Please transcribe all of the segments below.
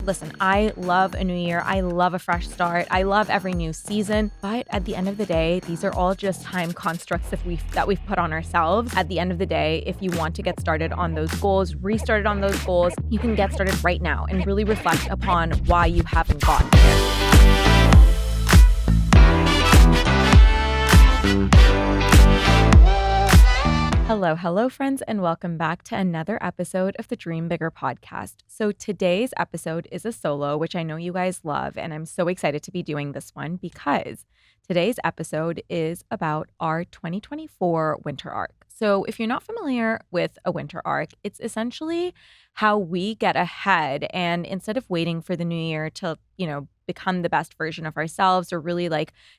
listen, I love a new year. I love a fresh start. I love every new season. But at the end of the day, these are all just time constructs that we've put on ourselves. At the end of the day, if you want to get started on those goals, restarted on those goals, you can get started right now and really reflect upon why you haven't gotten there. Hello, friends, and welcome back to another episode of the Dream Bigger podcast. So today's episode is a solo, which I know you guys love, and I'm so excited to be doing this one because today's episode is about our 2024 winter arc. So if you're not familiar with a winter arc, it's essentially how we get ahead, and instead of waiting for the new year to, become the best version of ourselves or really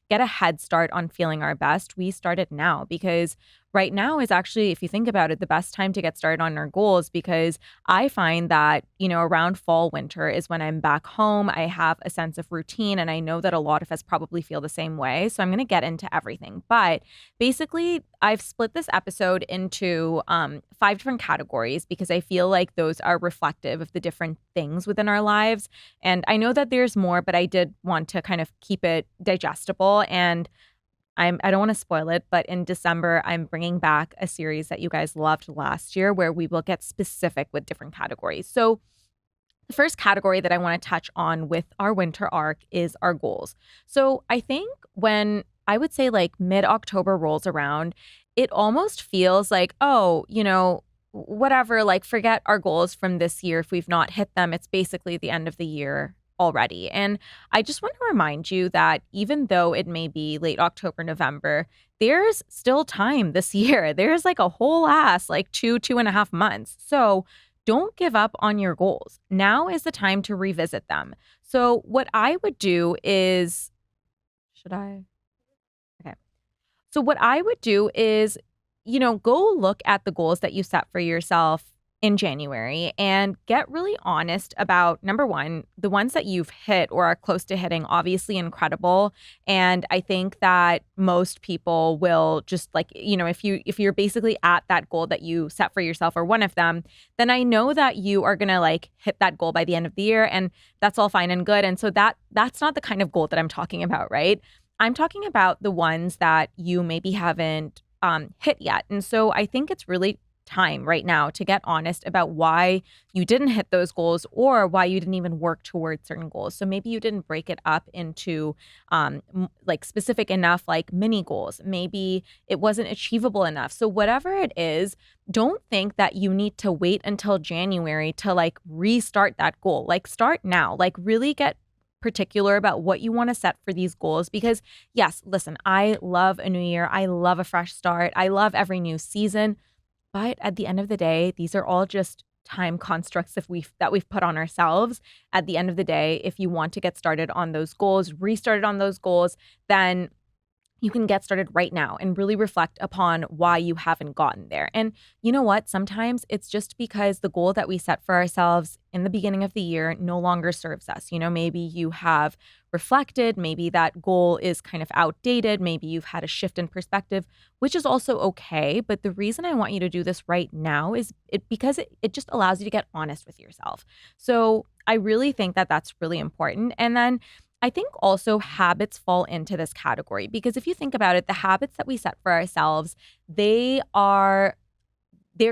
get a head start on feeling our best, we start it now, because right now is actually, if you think about it, the best time to get started on our goals, because I find that, around fall, winter is when I'm back home. I have a sense of routine, and I know that a lot of us probably feel the same way. So I'm going to get into everything. But basically, I've split this episode into 5 different categories because I feel like those are reflective of the different things within our lives. And I know that there's more, but I did want to kind of keep it digestible. And I don't want to spoil it, but in December, I'm bringing back a series that you guys loved last year where we will get specific with different categories. So the first category that I want to touch on with our winter arc is our goals. So I think when I would say mid-October rolls around, it almost feels like, whatever, forget our goals from this year. If we've not hit them, it's basically the end of the year already. And I just want to remind you that even though it may be late October, November, there's still time this year. There's a whole ass 2.5 months. So don't give up on your goals. Now is the time to revisit them. So what I would do is, Okay. So what I would do is, go look at the goals that you set for yourself in January and get really honest about, number one, the ones that you've hit or are close to hitting, obviously incredible. And I think that most people will just if you're basically at that goal that you set for yourself or one of them, then I know that you are going to hit that goal by the end of the year, and that's all fine and good. And so that's not the kind of goal that I'm talking about, right? I'm talking about the ones that you maybe haven't hit yet. And so I think it's really time right now to get honest about why you didn't hit those goals or why you didn't even work towards certain goals. So maybe you didn't break it up into specific enough mini goals. Maybe it wasn't achievable enough. So whatever it is, don't think that you need to wait until January to restart that goal. Start now. Really get particular about what you want to set for these goals, because yes, listen, I love a new year. I love a fresh start. I love every new season. But at the end of the day, these are all just time constructs that we've put on ourselves. At the end of the day, if you want to get started on those goals, restarted on those goals, then you can get started right now and really reflect upon why you haven't gotten there. And you know what? Sometimes it's just because the goal that we set for ourselves in the beginning of the year no longer serves us. Maybe you have reflected, maybe that goal is kind of outdated, maybe you've had a shift in perspective, which is also okay. But the reason I want you to do this right now is because it just allows you to get honest with yourself. So I really think that that's really important. And then I think also habits fall into this category, because if you think about it, the habits that we set for ourselves, they're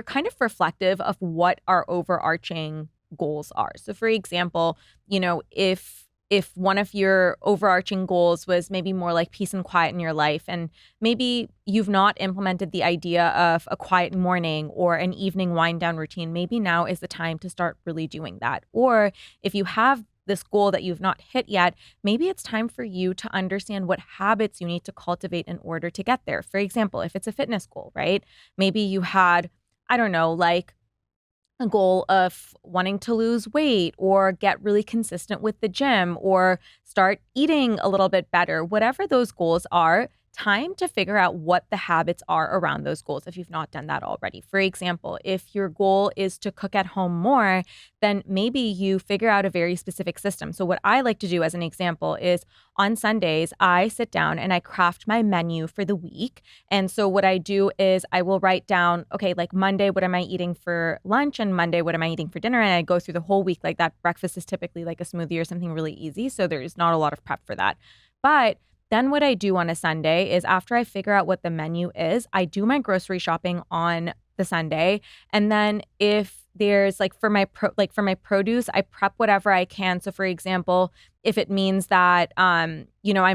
kind of reflective of what our overarching goals are. So for example, if one of your overarching goals was maybe more like peace and quiet in your life, and maybe you've not implemented the idea of a quiet morning or an evening wind down routine, maybe now is the time to start really doing that. Or if you have this goal that you've not hit yet, maybe it's time for you to understand what habits you need to cultivate in order to get there. For example, if it's a fitness goal, right? Maybe you had, a goal of wanting to lose weight or get really consistent with the gym or start eating a little bit better. Whatever those goals are, time to figure out what the habits are around those goals if you've not done that already. For example, if your goal is to cook at home more, then maybe you figure out a very specific system. So, what I like to do as an example is on Sundays, I sit down and I craft my menu for the week. And so, what I do is I will write down, okay, like Monday, what am I eating for lunch? And Monday, what am I eating for dinner? And I go through the whole week like that. Breakfast is typically like a smoothie or something really easy. So, there's not a lot of prep for that. But then what I do on a Sunday is after I figure out what the menu is, I do my grocery shopping on the Sunday. And then if there's like for my for my produce, I prep whatever I can. So for example, if it means that I'm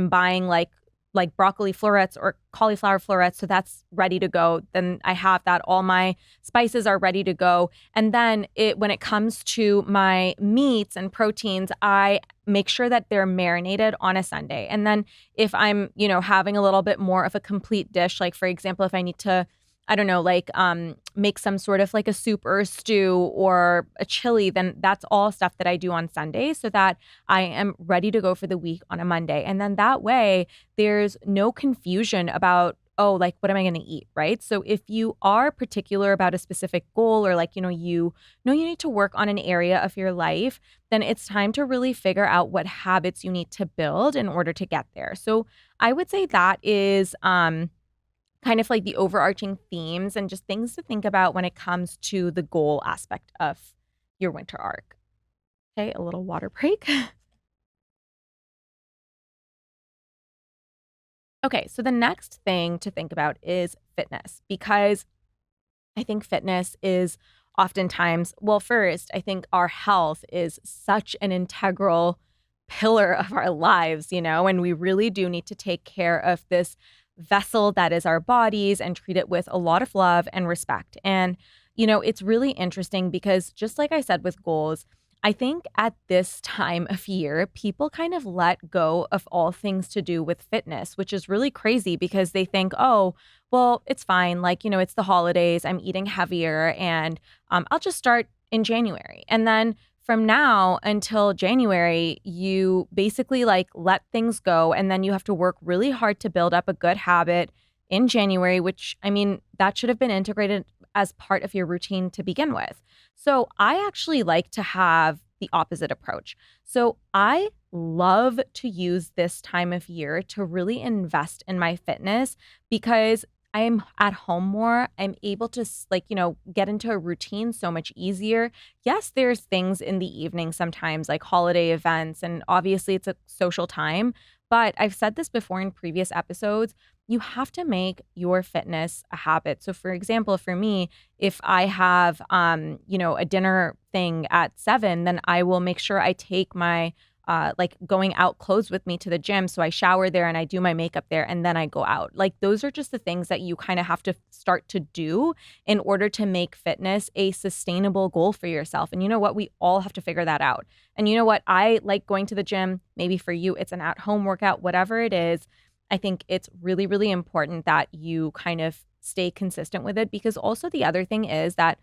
buying like broccoli florets or cauliflower florets, so that's ready to go, then I have that. All my spices are ready to go. And then when it comes to my meats and proteins, I make sure that they're marinated on a Sunday. And then if I'm, having a little bit more of a complete dish, like for example, if I need to, I don't know, make some sort of like a soup or a stew or a chili, then that's all stuff that I do on Sunday so that I am ready to go for the week on a Monday. And then that way there's no confusion about, oh, like, what am I going to eat? Right. So if you are particular about a specific goal or you know you need to work on an area of your life, then it's time to really figure out what habits you need to build in order to get there. So I would say that is, kind of like the overarching themes and just things to think about when it comes to the goal aspect of your winter arc. Okay, a little water break. Okay, so the next thing to think about is fitness because I think fitness is oftentimes, well, first, I think our health is such an integral pillar of our lives, and we really do need to take care of this vessel that is our bodies and treat it with a lot of love and respect. And, it's really interesting because just like I said with goals, I think at this time of year, people kind of let go of all things to do with fitness, which is really crazy because they think, oh, well, it's fine. Like, it's the holidays. I'm eating heavier and I'll just start in January. And then from now until January, you basically like let things go. And then you have to work really hard to build up a good habit in January, which I mean, that should have been integrated as part of your routine to begin with. So I actually like to have the opposite approach. So I love to use this time of year to really invest in my fitness because I'm at home more. I'm able to get into a routine so much easier. Yes, there's things in the evening sometimes like holiday events, and obviously it's a social time. But I've said this before in previous episodes, you have to make your fitness a habit. So for example, for me, if I have a dinner thing at 7, then I will make sure I take my going out clothes with me to the gym. So I shower there and I do my makeup there and then I go out. Like those are just the things that you kind of have to start to do in order to make fitness a sustainable goal for yourself. And you know what? We all have to figure that out. And you know what? I like going to the gym. Maybe for you, it's an at-home workout, whatever it is. I think it's really, really important that you kind of stay consistent with it because also the other thing is that,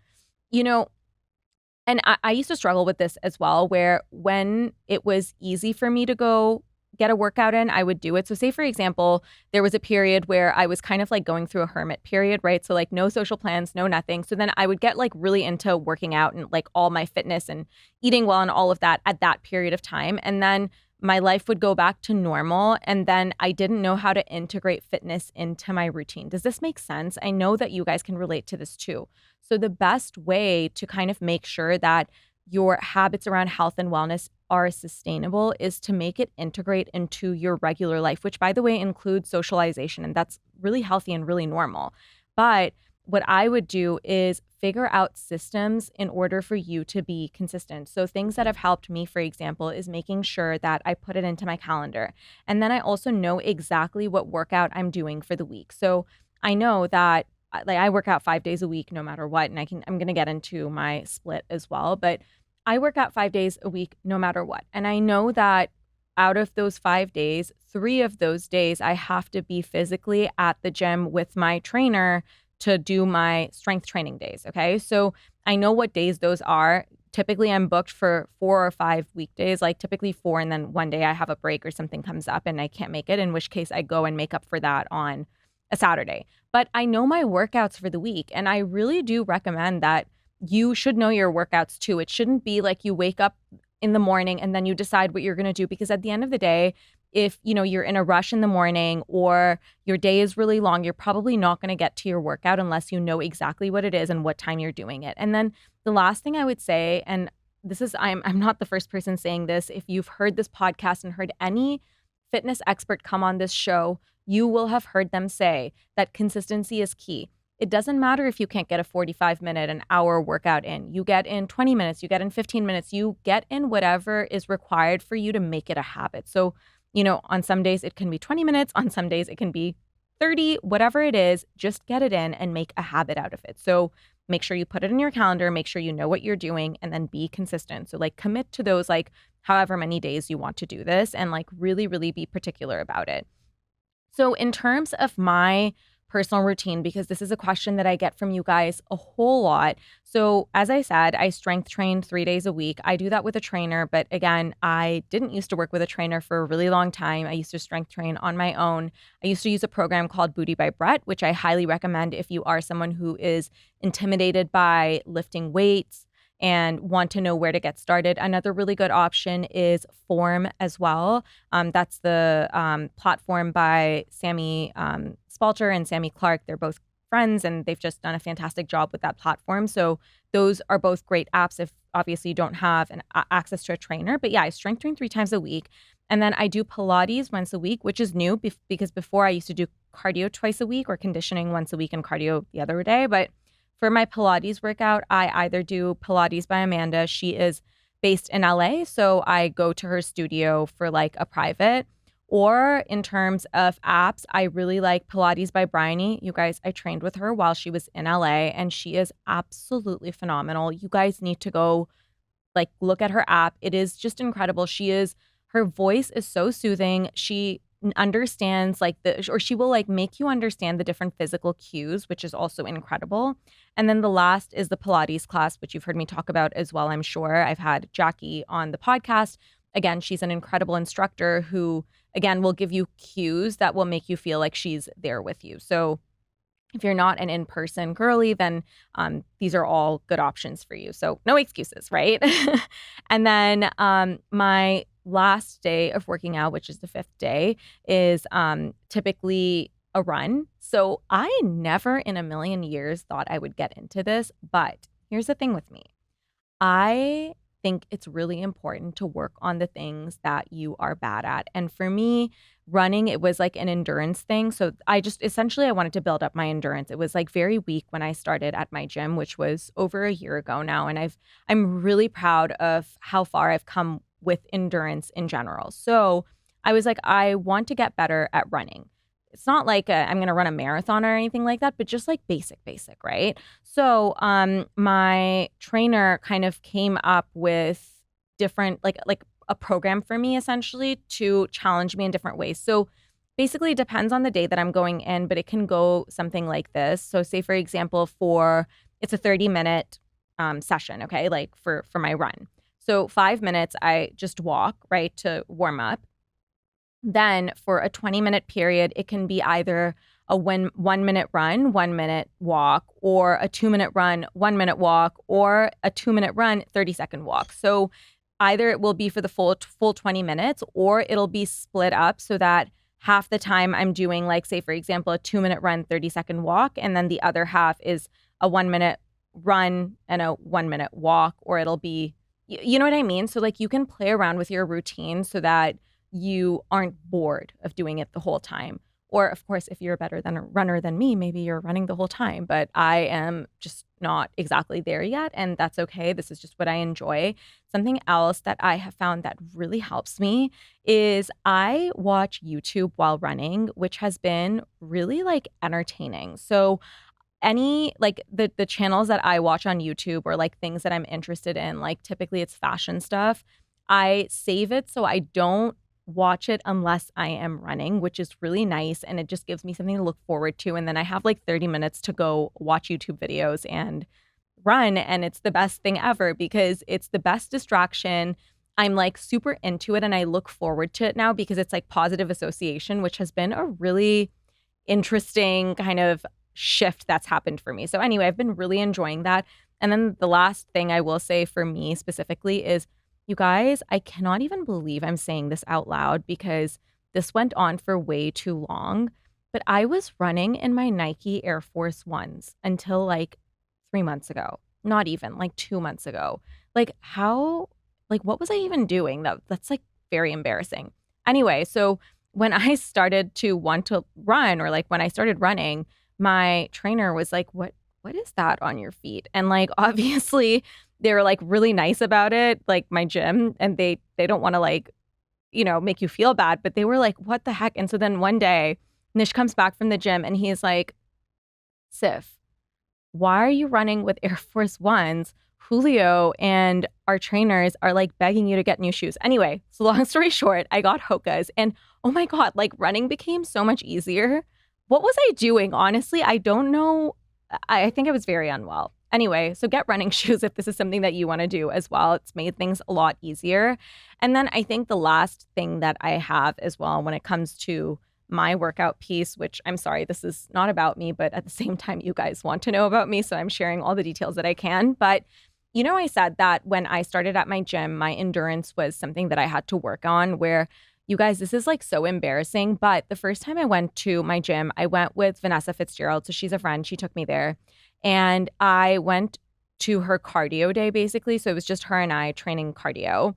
and I used to struggle with this as well, where when it was easy for me to go get a workout in, I would do it. So say, for example, there was a period where I was kind of like going through a hermit period, right? So like no social plans, no nothing. So then I would get like really into working out and like all my fitness and eating well and all of that at that period of time. And then my life would go back to normal. And then I didn't know how to integrate fitness into my routine. Does this make sense? I know that you guys can relate to this too. So the best way to kind of make sure that your habits around health and wellness are sustainable is to make it integrate into your regular life, which by the way includes socialization. And that's really healthy and really normal. But what I would do is figure out systems in order for you to be consistent. So things that have helped me, for example, is making sure that I put it into my calendar. And then I also know exactly what workout I'm doing for the week. So I know that I work out 5 days a week no matter what. And I'm going to get into my split as well. But I work out 5 days a week no matter what. And I know that out of those 5 days, 3 of those days, I have to be physically at the gym with my trainer to do my strength training days. Okay. So I know what days those are. typically I'm booked for 4 or 5 weekdays, like typically four, and then one day I have a break or something comes up and I can't make it, in which case I go and make up for that on a Saturday. But I know my workouts for the week, and I really do recommend that you should know your workouts too. It shouldn't be like you wake up in the morning and then you decide what you're going to do, because at the end of the day, if you're in a rush in the morning or your day is really long, you're probably not going to get to your workout unless you know exactly what it is and what time you're doing it. And then the last thing I would say, and this is I'm not the first person saying this, if you've heard this podcast and heard any fitness expert come on this show, you will have heard them say that consistency is key. It doesn't matter if you can't get a 45-minute, an hour workout in. You get in 20 minutes, you get in 15 minutes, you get in whatever is required for you to make it a habit. So, on some days it can be 20 minutes, on some days it can be 30, whatever it is, just get it in and make a habit out of it. So make sure you put it in your calendar, make sure you know what you're doing, and then be consistent. So like commit to those, like however many days you want to do this, and like really, really be particular about it. So in terms of my personal routine, because this is a question that I get from you guys a whole lot. So as I said, I strength train 3 days a week. I do that with a trainer, but again, I didn't used to work with a trainer for a really long time. I used to strength train on my own. I used to use a program called Booty by Brett, which I highly recommend if you are someone who is intimidated by lifting weights and want to know where to get started. Another really good option is Form as well. That's the platform by Sammy Spalter and Sammy Clark. They're both friends and they've just done a fantastic job with that platform. So those are both great apps if obviously you don't have access to a trainer. But yeah, I strength train 3 times a week. And then I do Pilates once a week, which is new because before I used to do cardio twice a week or conditioning once a week and cardio the other day. But for my Pilates workout, I either do Pilates by Amanda. She is based in LA, so I go to her studio for like a private. Or in terms of apps, I really like Pilates by Bryony. You guys, I trained with her while she was in LA, and she is absolutely phenomenal. You guys need to go like look at her app. It is just incredible. Her voice is so soothing. She understands she will like make you understand the different physical cues, which is also incredible. And then the last is the Pilates class, which you've heard me talk about as well, I'm sure. I've had Jackie on the podcast. Again, she's an incredible instructor who, again, will give you cues that will make you feel like she's there with you. So if you're not an in-person girly, then these are all good options for you. So no excuses, right? And then my last day of working out, which is the 5th day, is typically a run. So I never in a million years thought I would get into this, but here's the thing with me. I think it's really important to work on the things that you are bad at. And for me, running, it was like an endurance thing. So I wanted to build up my endurance. It was like very weak when I started at my gym, which was over a year ago now. And I'm really proud of how far I've come with endurance in general. So I was like, I want to get better at running. It's not like I'm going to run a marathon or anything like that, but just like basic, right? So my trainer kind of came up with different, like a program for me essentially to challenge me in different ways. So basically it depends on the day that I'm going in, but it can go something like this. So say for example, it's a 30-minute session, okay? Like for my run. So 5 minutes, I just walk, right, to warm up. Then for a 20-minute period, it can be either a 1 minute run, 1 minute walk, or a 2-minute run, 1 minute walk, or a 2-minute run, 30-second walk. So either it will be for the full 20 minutes, or it'll be split up so that half the time I'm doing, like, say, for example, a 2-minute run, 30-second walk, and then the other half is a 1 minute run and a 1 minute walk, or it'll be, you know what I mean? So like you can play around with your routine so that you aren't bored of doing it the whole time. Or of course, if you're better than a runner than me, maybe you're running the whole time, but I am just not exactly there yet. And that's okay. This is just what I enjoy. Something else that I have found that really helps me is I watch YouTube while running, which has been really like entertaining. So the channels that I watch on YouTube or like things that I'm interested in, like typically it's fashion stuff, I save it so I don't watch it unless I am running, which is really nice. And it just gives me something to look forward to. And then I have like 30 minutes to go watch YouTube videos and run, and it's the best thing ever because it's the best distraction. I'm like super into it and I look forward to it now because it's like positive association, which has been a really interesting kind of shift that's happened for me. So anyway, I've been really enjoying that. And then the last thing I will say for me specifically is, you guys, I cannot even believe I'm saying this out loud because this went on for way too long. But I was running in my Nike Air Force Ones until like 3 months ago. Not even like 2 months ago. Like how, like what was I even doing? That's like very embarrassing. Anyway, so when I started to want to run, or like when I started running, my trainer was like, what is that on your feet? And like obviously they were like really nice about it, like my gym, and they don't want to like, make you feel bad, but they were like, what the heck? And so then one day Nish comes back from the gym and he's like, Sif, why are you running with Air Force Ones? Julio and our trainers are like begging you to get new shoes. Anyway, so long story short, I got Hoka's and oh my God, like running became so much easier. What was I doing? Honestly, I don't know. I think I was very unwell. Anyway, so get running shoes if this is something that you want to do as well. It's made things a lot easier. And then I think the last thing that I have as well when it comes to my workout piece, which I'm sorry, this is not about me, but at the same time, you guys want to know about me. So I'm sharing all the details that I can. But I said that when I started at my gym, my endurance was something that I had to work on where you guys, this is like so embarrassing. But the first time I went to my gym, I went with Vanessa Fitzgerald. So she's a friend. She took me there. And I went to her cardio day, basically. So it was just her and I training cardio.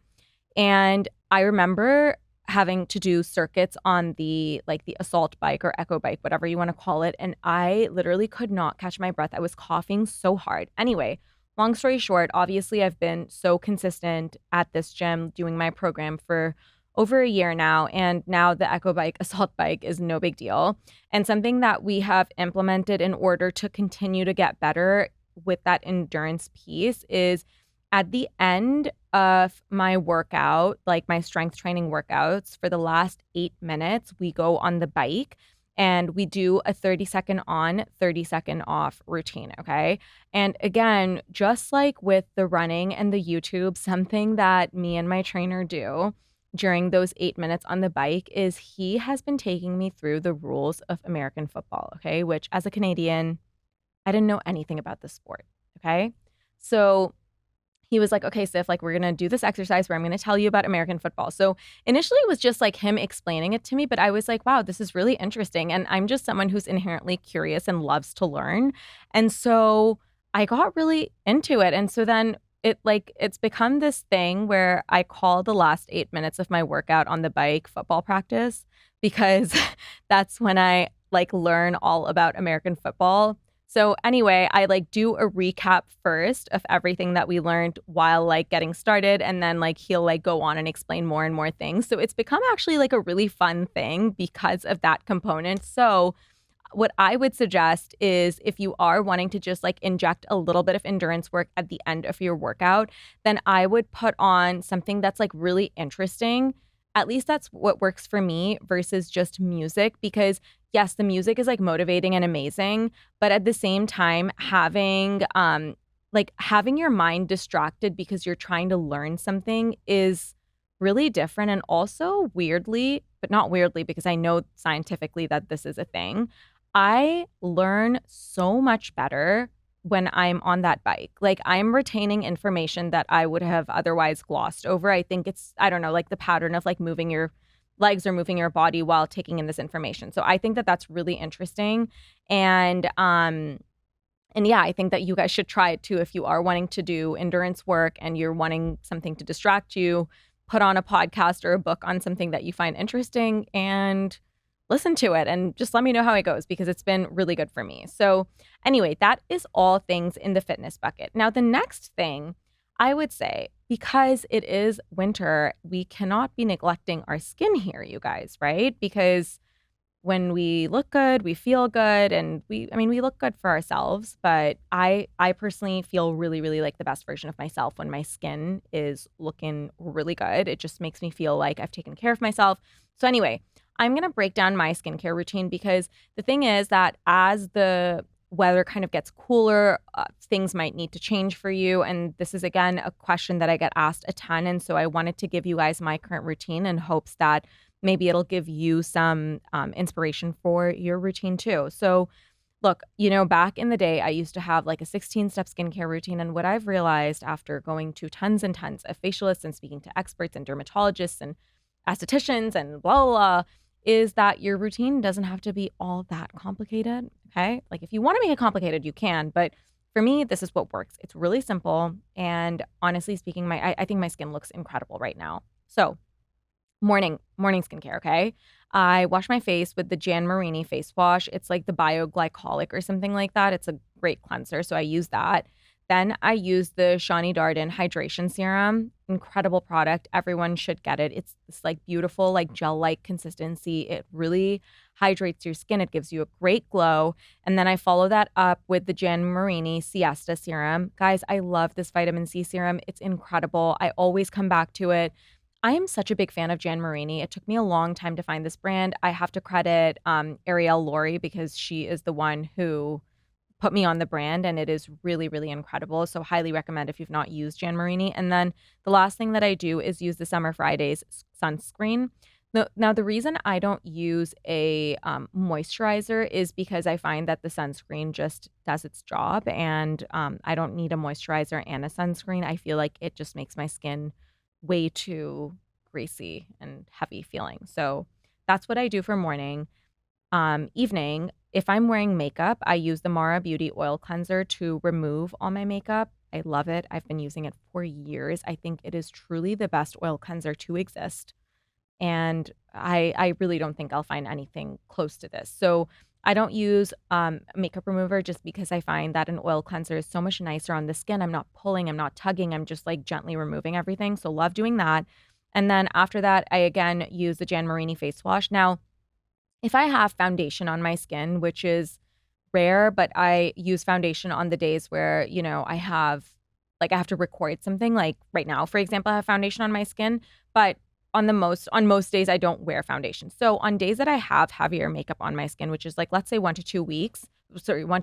And I remember having to do circuits on the assault bike or echo bike, whatever you want to call it. And I literally could not catch my breath. I was coughing so hard. Anyway, long story short, obviously I've been so consistent at this gym doing my program for over a year now. And now the echo bike, assault bike is no big deal. And something that we have implemented in order to continue to get better with that endurance piece is at the end of my workout, like my strength training workouts, for the last 8 minutes, we go on the bike and we do a 30-second on, 30-second off routine. Okay. And again, just like with the running and the YouTube, something that me and my trainer do during those 8 minutes on the bike is he has been taking me through the rules of American football. Okay. Which as a Canadian, I didn't know anything about the sport. Okay. So he was like, okay, Sif, like we're going to do this exercise where I'm going to tell you about American football. So initially it was just like him explaining it to me, but I was like, wow, this is really interesting. And I'm just someone who's inherently curious and loves to learn. And so I got really into it. And so then it's become this thing where I call the last 8 minutes of my workout on the bike football practice because that's when I like learn all about American football. So anyway, I like do a recap first of everything that we learned while like getting started. And then like he'll like go on and explain more and more things. So it's become actually like a really fun thing because of that component. So what I would suggest is if you are wanting to just like inject a little bit of endurance work at the end of your workout, then I would put on something that's like really interesting. At least that's what works for me versus just music, because yes, the music is like motivating and amazing, but at the same time, having your mind distracted because you're trying to learn something is really different. And also weirdly, but not weirdly because I know scientifically that this is a thing, I learn so much better when I'm on that bike. Like I'm retaining information that I would have otherwise glossed over. I think it's, I don't know, like the pattern of like moving your legs or moving your body while taking in this information. So I think that that's really interesting. And yeah, I think that you guys should try it too. If you are wanting to do endurance work and you're wanting something to distract you, put on a podcast or a book on something that you find interesting and listen to it and just let me know how it goes because it's been really good for me. So anyway, that is all things in the fitness bucket. Now, the next thing I would say, because it is winter, we cannot be neglecting our skin here, you guys, right? Because when we look good, we feel good, and we look good for ourselves, but I personally feel really, really like the best version of myself when my skin is looking really good. It just makes me feel like I've taken care of myself. So anyway, I'm going to break down my skincare routine because the thing is that as the weather kind of gets cooler, things might need to change for you. And this is, again, a question that I get asked a ton. And so I wanted to give you guys my current routine in hopes that maybe it'll give you some inspiration for your routine too. So, look, back in the day, I used to have like a 16-step skincare routine. And what I've realized after going to tons and tons of facialists and speaking to experts and dermatologists and estheticians and blah, blah, blah, is that your routine doesn't have to be all that complicated. Okay. Like if you want to make it complicated, you can. But for me, this is what works. It's really simple. And honestly speaking, I think my skin looks incredible right now. So, morning skincare, okay? I wash my face with the Jan Marini face wash. It's like the bioglycolic or something like that. It's a great cleanser, so I use that. Then I use the Shani Darden hydration serum. Incredible product. Everyone should get it. It's this like beautiful like gel-like consistency. It really hydrates your skin. It gives you a great glow. And then I follow that up with the Jan Marini Siesta serum. Guys, I love this vitamin C serum. It's incredible. I always come back to it. I am such a big fan of Jan Marini. It took me a long time to find this brand. I have to credit Ariel Laurie because she is the one who put me on the brand, and it is really, really incredible. So highly recommend if you've not used Jan Marini. And then the last thing that I do is use the Summer Fridays sunscreen. Now, the reason I don't use a moisturizer is because I find that the sunscreen just does its job, and I don't need a moisturizer and a sunscreen. I feel like it just makes my skin way too greasy and heavy feeling. So that's what I do for morning. Evening, if I'm wearing makeup, I use the Mara Beauty Oil Cleanser to remove all my makeup. I love it. I've been using it for years. I think it is truly the best oil cleanser to exist. And I really don't think I'll find anything close to this. So I don't use makeup remover just because I find that an oil cleanser is so much nicer on the skin. I'm not pulling, I'm not tugging, I'm just like gently removing everything. So love doing that. And then after that, I again use the Jan Marini face wash. Now, if I have foundation on my skin, which is rare, but I use foundation on the days where, I have to record something. Like right now, for example, I have foundation on my skin, but on most days I don't wear foundation. So on days that I have heavier makeup on my skin, which is like, let's say 1 to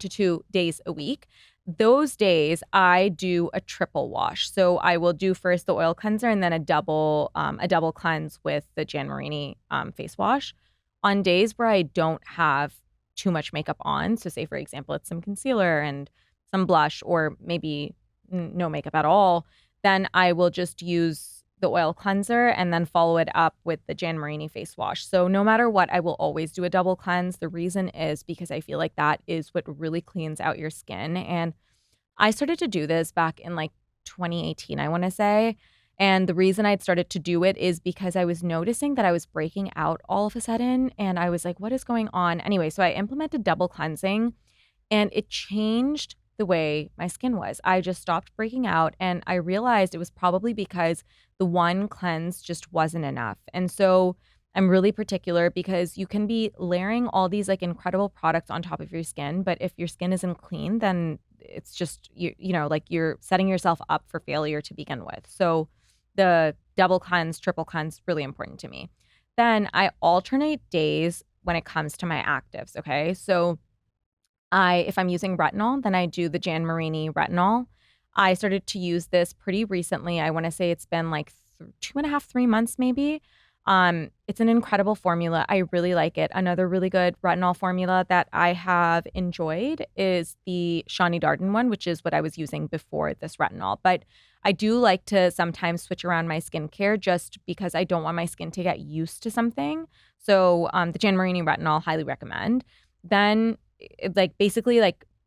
2 days a week, those days I do a triple wash. So I will do first the oil cleanser and then a double cleanse with the Jan Marini face wash. On days where I don't have too much makeup on, so say for example it's some concealer and some blush, or maybe no makeup at all, then I will just use the oil cleanser and then follow it up with the Jan Marini face wash. So no matter what, I will always do a double cleanse. The reason is because I feel like that is what really cleans out your skin. And I started to do this back in like 2018, I want to say. And the reason I'd started to do it is because I was noticing that I was breaking out all of a sudden. And I was like, what is going on? Anyway, so I implemented double cleansing and it changed the way my skin was. I just stopped breaking out, and I realized it was probably because the one cleanse just wasn't enough. And so I'm really particular because you can be layering all these like incredible products on top of your skin, but if your skin isn't clean, then it's just like you're setting yourself up for failure to begin with. So the double cleanse, triple cleanse, really important to me. Then I alternate days when it comes to my actives. Okay. So if I'm using retinol, then I do the Jan Marini retinol. I started to use this pretty recently. I want to say it's been like 2.5, 3 months maybe. It's an incredible formula. I really like it. Another really good retinol formula that I have enjoyed is the Shani Darden one, which is what I was using before this retinol. But I do like to sometimes switch around my skincare just because I don't want my skin to get used to something. So the Jan Marini retinol, highly recommend. Then basically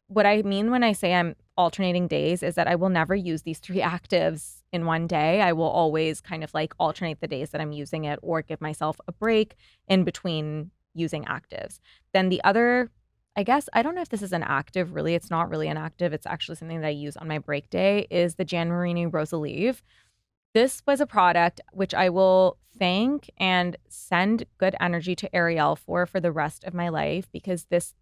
what I mean when I say I'm alternating days is that I will never use these 3 actives in one day. I will always kind of like alternate the days that I'm using it or give myself a break in between using actives. Then the other, I guess, I don't know if this is an active, really. It's not really an active. It's actually something that I use on my break day, is the Jan Marini Rosalive. This was a product which I will thank and send good energy to Ariel for the rest of my life, because this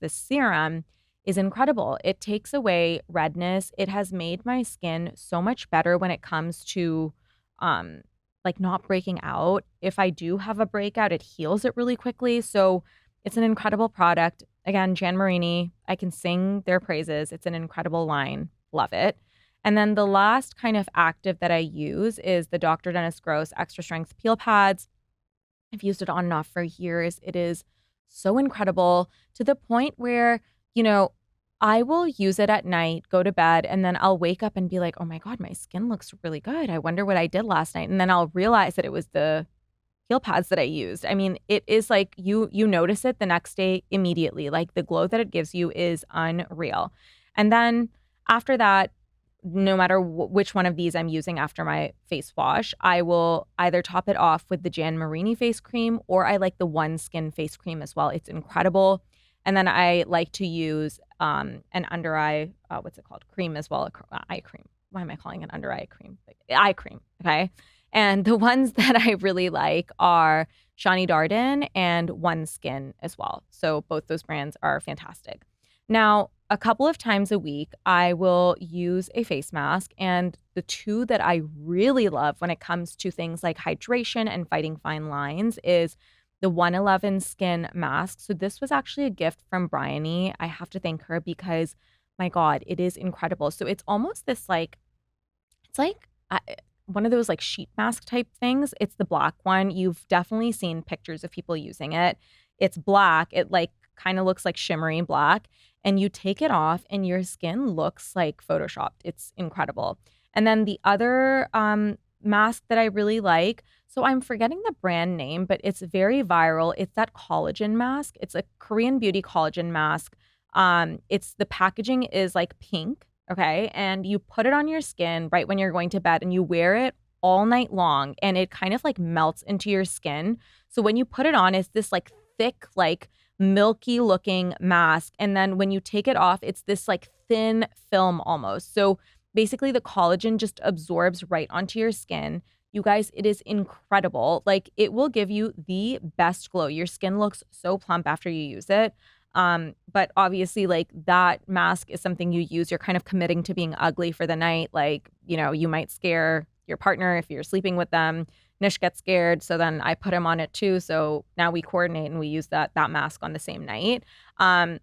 serum is incredible. It takes away redness. It has made my skin so much better when it comes to not breaking out. If I do have a breakout, it heals it really quickly. So it's an incredible product. Again, Jan Marini, I can sing their praises. It's an incredible line. Love it. And then the last kind of active that I use is the Dr. Dennis Gross Extra Strength Peel Pads. I've used it on and off for years. It is so incredible to the point where, you know, I will use it at night, go to bed, and then I'll wake up and be like, oh my God, my skin looks really good. I wonder what I did last night. And then I'll realize that it was the heel pads that I used. I mean, it is like you notice it the next day immediately. Like the glow that it gives you is unreal. And then after that, no matter which one of these I'm using after my face wash, I will either top it off with the Jan Marini face cream, or I like the One Skin face cream as well. It's incredible. And then I like to use an under eye, what's it called? Cream as well, eye cream. Why am I calling it under eye cream? Eye cream, okay? And the ones that I really like are Shani Darden and One Skin as well. So both those brands are fantastic. Now, a couple of times a week, I will use a face mask. And the two that I really love when it comes to things like hydration and fighting fine lines is the 111 Skin Mask. So this was actually a gift from Bryony. I have to thank her because, my God, it is incredible. So it's almost this like, it's like one of those like sheet mask type things. It's the black one. You've definitely seen pictures of people using it. It's black. It like kind of looks like shimmery black. And you take it off and your skin looks like photoshopped. It's incredible. And then the other mask that I really like, so I'm forgetting the brand name, but it's very viral. It's that collagen mask. It's a Korean beauty collagen mask. It's the packaging is like pink, okay? And you put it on your skin right when you're going to bed and you wear it all night long and it kind of like melts into your skin. So when you put it on, it's this like thick, like milky looking mask. And then when you take it off, it's this like thin film almost. So basically the collagen just absorbs right onto your skin. You guys, it is incredible. Like it will give you the best glow. Your skin looks so plump after you use it. But obviously like that mask is something you use. You're kind of committing to being ugly for the night. Like, you know, you might scare your partner if you're sleeping with them. Nish gets scared, so then I put him on it too. So now we coordinate and we use that mask on the same night. So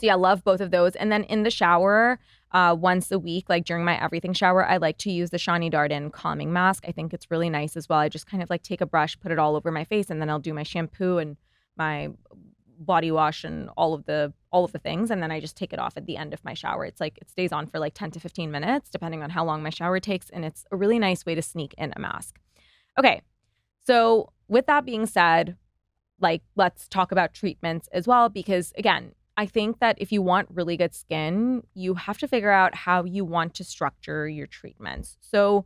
yeah, love both of those. And then in the shower, once a week, like during my everything shower, I like to use the Shani Darden calming mask. I think it's really nice as well. I just kind of like take a brush, put it all over my face, and then I'll do my shampoo and my body wash and all of the things, and then I just take it off at the end of my shower. It's like it stays on for like 10 to 15 minutes depending on how long my shower takes, and it's a really nice way to sneak in a mask. Okay, so with that being said, like let's talk about treatments as well, because again, I think that if you want really good skin, you have to figure out how you want to structure your treatments. So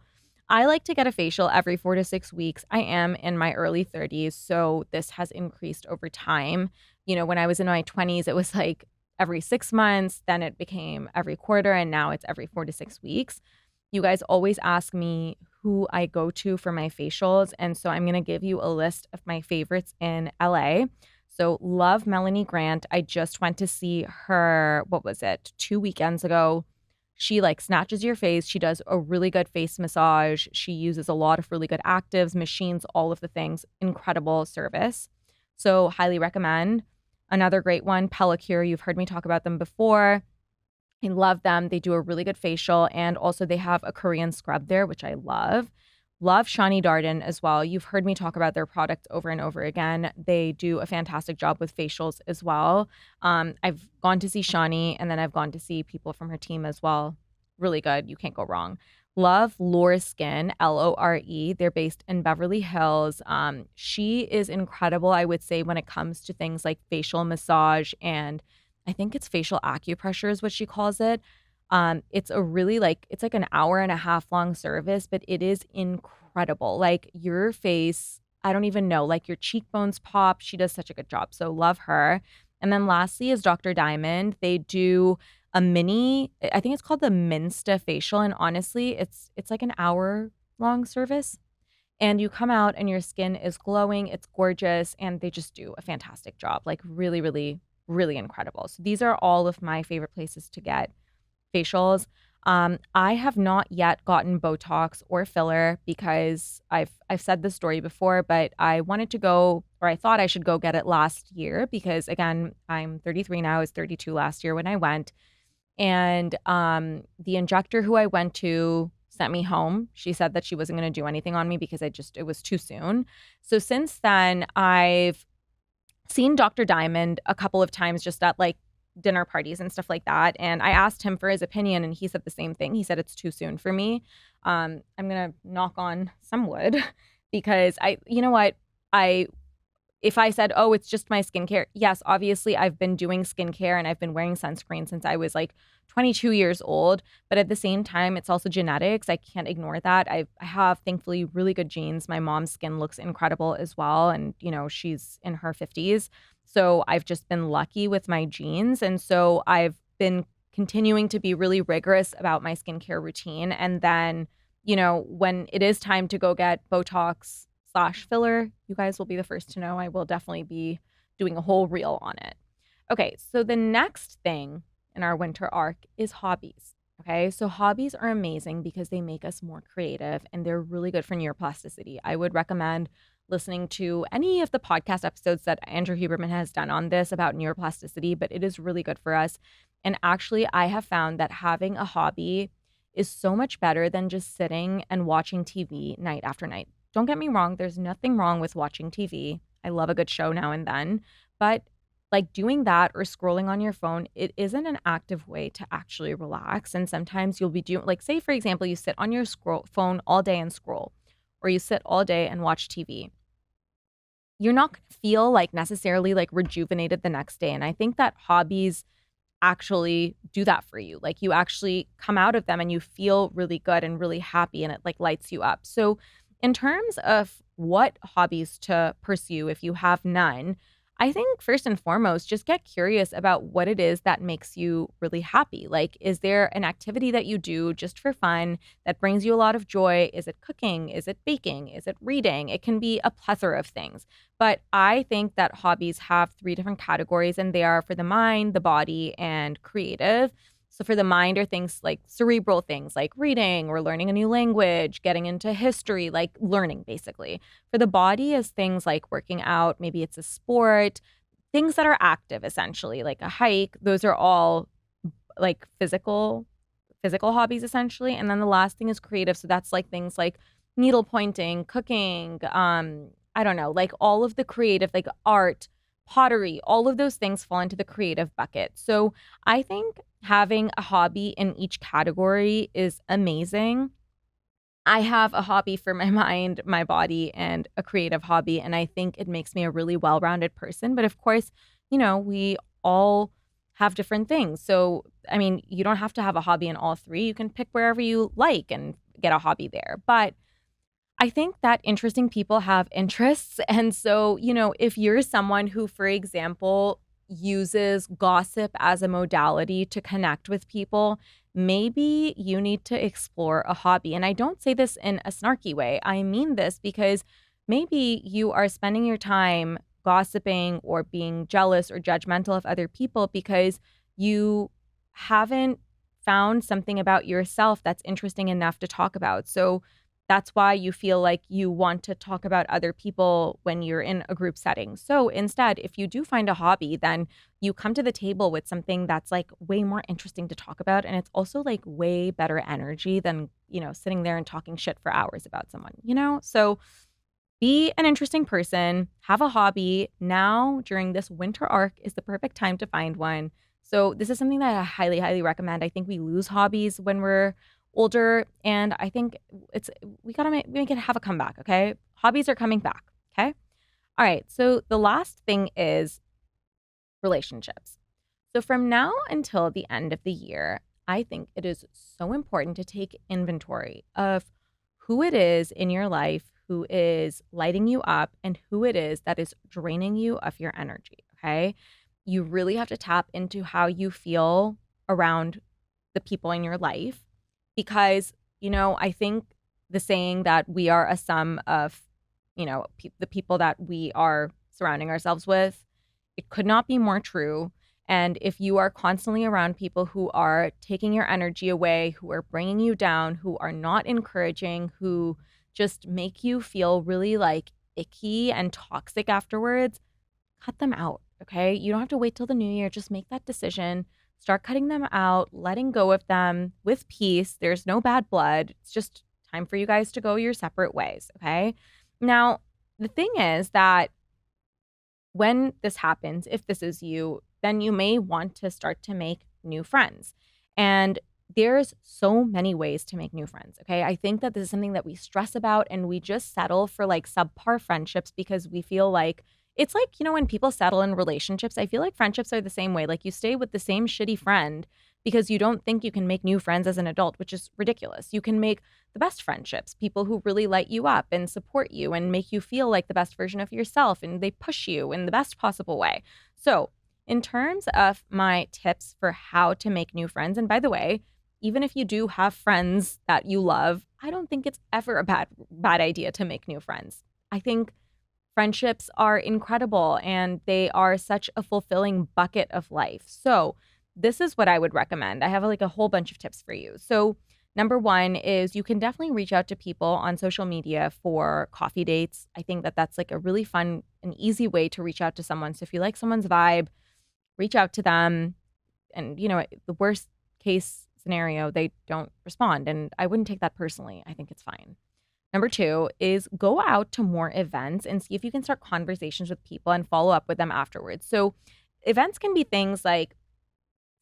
I like to get a facial every 4 to 6 weeks. I am in my early 30s, so this has increased over time. You know, when I was in my 20s, it was like every 6 months, then it became every quarter, and now it's every 4 to 6 weeks. You guys always ask me who I go to for my facials, and so I'm going to give you a list of my favorites in LA. So love Melanie Grant. I just went to see her, what was it, 2 weekends ago. She like snatches your face. She does a really good face massage. She uses a lot of really good actives, machines, all of the things. Incredible service. So highly recommend. Another great one, Pellicure. You've heard me talk about them before. I love them. They do a really good facial, and also they have a Korean scrub there, which I love. Love Shani Darden as well. You've heard me talk about their product over and over again. They do a fantastic job with facials as well. I've gone to see Shani, and then I've gone to see people from her team as well. Really good. You can't go wrong. Love Lore Skin, Lore. They're based in Beverly Hills. She is incredible, I would say, when it comes to things like facial massage, and I think it's facial acupressure is what she calls it. It's a really like, it's like an hour and a half long service, but it is incredible. Like your face, I don't even know, like your cheekbones pop. She does such a good job. So love her. And then lastly is Dr. Diamond. They do a mini, I think it's called the Minsta facial. And honestly, it's like an hour long service. And you come out and your skin is glowing. It's gorgeous. And they just do a fantastic job. Like really, really, really incredible. So these are all of my favorite places to get facials. I have not yet gotten Botox or filler because I've said this story before, but I wanted to go, or I thought I should go get it last year because again, I'm 33 now. I was 32 last year when I went. And the injector who I went to sent me home. She said that she wasn't going to do anything on me because it was too soon. So since then, I've seen Dr. Diamond a couple of times just at like dinner parties and stuff like that. And I asked him for his opinion and he said the same thing. He said it's too soon for me. I'm going to knock on some wood because you know what? I if I said, oh, it's just my skincare, yes, obviously I've been doing skincare and I've been wearing sunscreen since I was like 22 years old. But at the same time, it's also genetics. I can't ignore that. I have thankfully really good genes. My mom's skin looks incredible as well. And, she's in her 50s. So I've just been lucky with my genes. And so I've been continuing to be really rigorous about my skincare routine. And then, when it is time to go get Botox / filler, you guys will be the first to know. I will definitely be doing a whole reel on it. Okay, so the next thing in our winter arc is hobbies. Okay, so hobbies are amazing because they make us more creative and they're really good for neuroplasticity. I would recommend listening to any of the podcast episodes that Andrew Huberman has done on this about neuroplasticity, but it is really good for us. And actually, I have found that having a hobby is so much better than just sitting and watching TV night after night. Don't get me wrong, there's nothing wrong with watching TV. I love a good show now and then, but like doing that or scrolling on your phone, it isn't an active way to actually relax. And sometimes you'll be doing, like, say, for example, you sit on your phone all day and scroll, or you sit all day and watch TV. You're not going to feel like necessarily like rejuvenated the next day. And I think that hobbies actually do that for you. Like you actually come out of them and you feel really good and really happy and it like lights you up. So in terms of what hobbies to pursue if you have none, I think first and foremost, just get curious about what it is that makes you really happy. Like, is there an activity that you do just for fun that brings you a lot of joy? Is it cooking? Is it baking? Is it reading? It can be a plethora of things. But I think that hobbies have three different categories, and they are for the mind, the body, and creative. So for the mind are things like cerebral things like reading or learning a new language, getting into history, like learning basically. For the body is things like working out, maybe it's a sport, things that are active essentially, like a hike. Those are all like physical hobbies essentially. And then the last thing is creative. So that's like things like needle pointing, cooking, I don't know, like all of the creative, like art, pottery, all of those things fall into the creative bucket. So I think having a hobby in each category is amazing. I have a hobby for my mind, my body, and a creative hobby. And I think it makes me a really well rounded person. But of course, we all have different things. So, I mean, you don't have to have a hobby in all three. You can pick wherever you like and get a hobby there. But I think that interesting people have interests. And so, if you're someone who, for example, uses gossip as a modality to connect with people, maybe you need to explore a hobby. And I don't say this in a snarky way. I mean this because maybe you are spending your time gossiping or being jealous or judgmental of other people because you haven't found something about yourself that's interesting enough to talk about. So, that's why you feel like you want to talk about other people when you're in a group setting. So instead, if you do find a hobby, then you come to the table with something that's like way more interesting to talk about. And it's also like way better energy than, sitting there and talking shit for hours about someone. So be an interesting person, have a hobby. Now, during this winter arc is the perfect time to find one. So this is something that I highly, highly recommend. I think we lose hobbies when we're older, and I think we gotta make it have a comeback. Okay, hobbies are coming back. Okay, all right. So the last thing is relationships. So from now until the end of the year, I think it is so important to take inventory of who it is in your life who is lighting you up and who it is that is draining you of your energy. Okay, you really have to tap into how you feel around the people in your life. Because, I think the saying that we are a sum of, the people that we are surrounding ourselves with, it could not be more true. And if you are constantly around people who are taking your energy away, who are bringing you down, who are not encouraging, who just make you feel really like icky and toxic afterwards, cut them out. Okay. You don't have to wait till the new year. Just make that decision. Start cutting them out, letting go of them with peace. There's no bad blood. It's just time for you guys to go your separate ways. Okay. Now, the thing is that when this happens, if this is you, then you may want to start to make new friends. And there's so many ways to make new friends. Okay. I think that this is something that we stress about and we just settle for like subpar friendships because we feel like it's like, when people settle in relationships, I feel like friendships are the same way. Like you stay with the same shitty friend because you don't think you can make new friends as an adult, which is ridiculous. You can make the best friendships, people who really light you up and support you and make you feel like the best version of yourself and they push you in the best possible way. So, in terms of my tips for how to make new friends, and by the way, even if you do have friends that you love, I don't think it's ever a bad idea to make new friends. I think friendships are incredible and they are such a fulfilling bucket of life. So, this is what I would recommend. I have like a whole bunch of tips for you. So, number one is you can definitely reach out to people on social media for coffee dates. I think that that's like a really fun and easy way to reach out to someone. So, if you like someone's vibe, reach out to them. And, the worst case scenario, they don't respond. And I wouldn't take that personally. I think it's fine. Number two is go out to more events and see if you can start conversations with people and follow up with them afterwards. So, events can be things like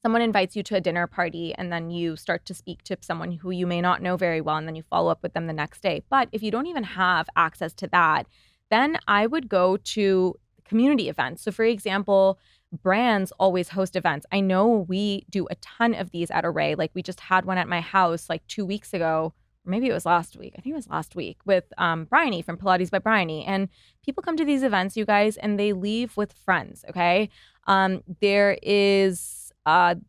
someone invites you to a dinner party and then you start to speak to someone who you may not know very well and then you follow up with them the next day. But if you don't even have access to that, then I would go to community events. So, for example, brands always host events. I know we do a ton of these at Array. Like we just had one at my house like 2 weeks ago. Maybe it was last week. I think it was last week with Bryony from Pilates by Bryony. And people come to these events, you guys, and they leave with friends. Okay. There is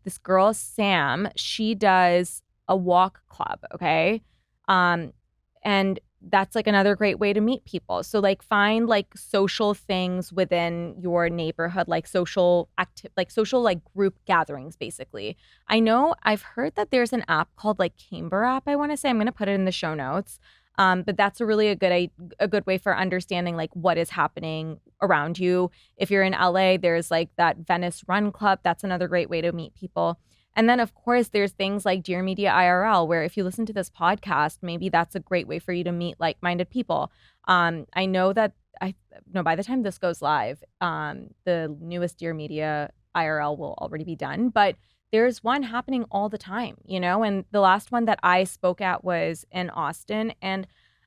this girl, Sam. She does a walk club. Okay. And that's like another great way to meet people. So like find like social things within your neighborhood, like social like group gatherings, basically. I know I've heard that there's an app called like Camber app. I want to say I'm going to put it in the show notes. But that's a good way for understanding like what is happening around you. If you're in LA, there's like that Venice Run Club. That's another great way to meet people. And then, of course, there's things like Dear Media IRL, where if you listen to this podcast, maybe that's a great way for you to meet like-minded people. I know that by the time this goes live, the newest Dear Media IRL will already be done. But there's one happening all the time, and the last one that I spoke at was in Austin. And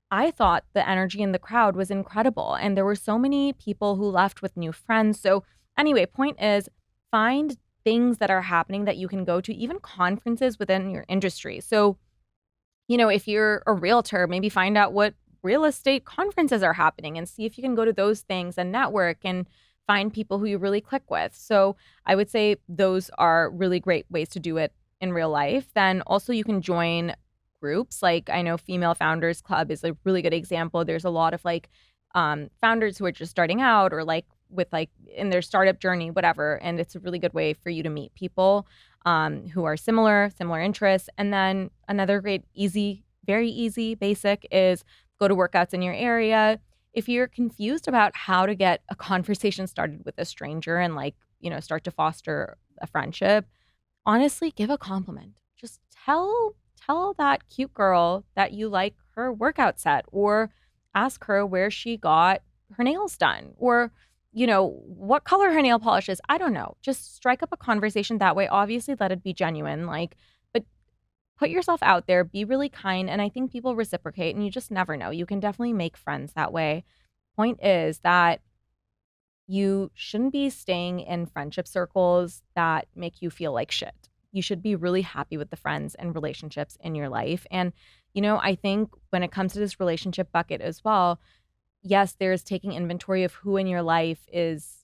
I thought the energy in the crowd was incredible. And there were so many people who left with new friends. So anyway, point is find things that are happening that you can go to, even conferences within your industry. So, if you're a realtor, maybe find out what real estate conferences are happening and see if you can go to those things and network and find people who you really click with. So I would say those are really great ways to do it in real life. Then also you can join groups. Like I know Female Founders Club is a really good example. There's a lot of like founders who are just starting out or like with like in their startup journey, whatever. And it's a really good way for you to meet people who are similar interests. And then another great, very easy, basic is go to workouts in your area. If you're confused about how to get a conversation started with a stranger and like, start to foster a friendship, honestly, give a compliment. Just tell that cute girl that you like her workout set, or ask her where she got her nails done, or what color her nail polish is. I don't know. Just strike up a conversation that way. Obviously, let it be genuine, but put yourself out there, be really kind. And I think people reciprocate and you just never know. You can definitely make friends that way. Point is that you shouldn't be staying in friendship circles that make you feel like shit. You should be really happy with the friends and relationships in your life. And, I think when it comes to this relationship bucket as well, yes, there's taking inventory of who in your life is,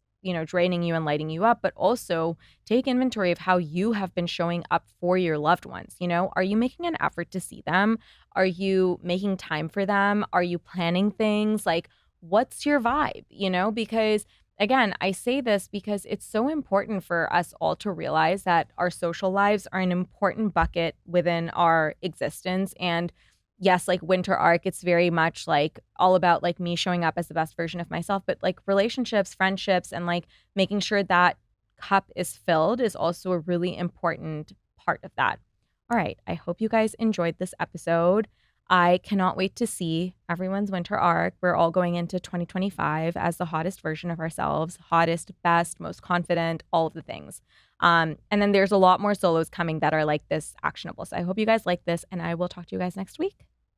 draining you and lighting you up, but also take inventory of how you have been showing up for your loved ones. Are you making an effort to see them? Are you making time for them? Are you planning things? Like, what's your vibe? Because again, I say this because it's so important for us all to realize that our social lives are an important bucket within our existence. And yes, like winter arc, it's very much like all about like me showing up as the best version of myself, but like relationships, friendships, and like making sure that cup is filled is also a really important part of that. All right. I hope you guys enjoyed this episode. I cannot wait to see everyone's winter arc. We're all going into 2025 as the hottest version of ourselves, hottest, best, most confident, all of the things. And then there's a lot more solos coming that are like this actionable. So I hope you guys like this, and I will talk to you guys next week.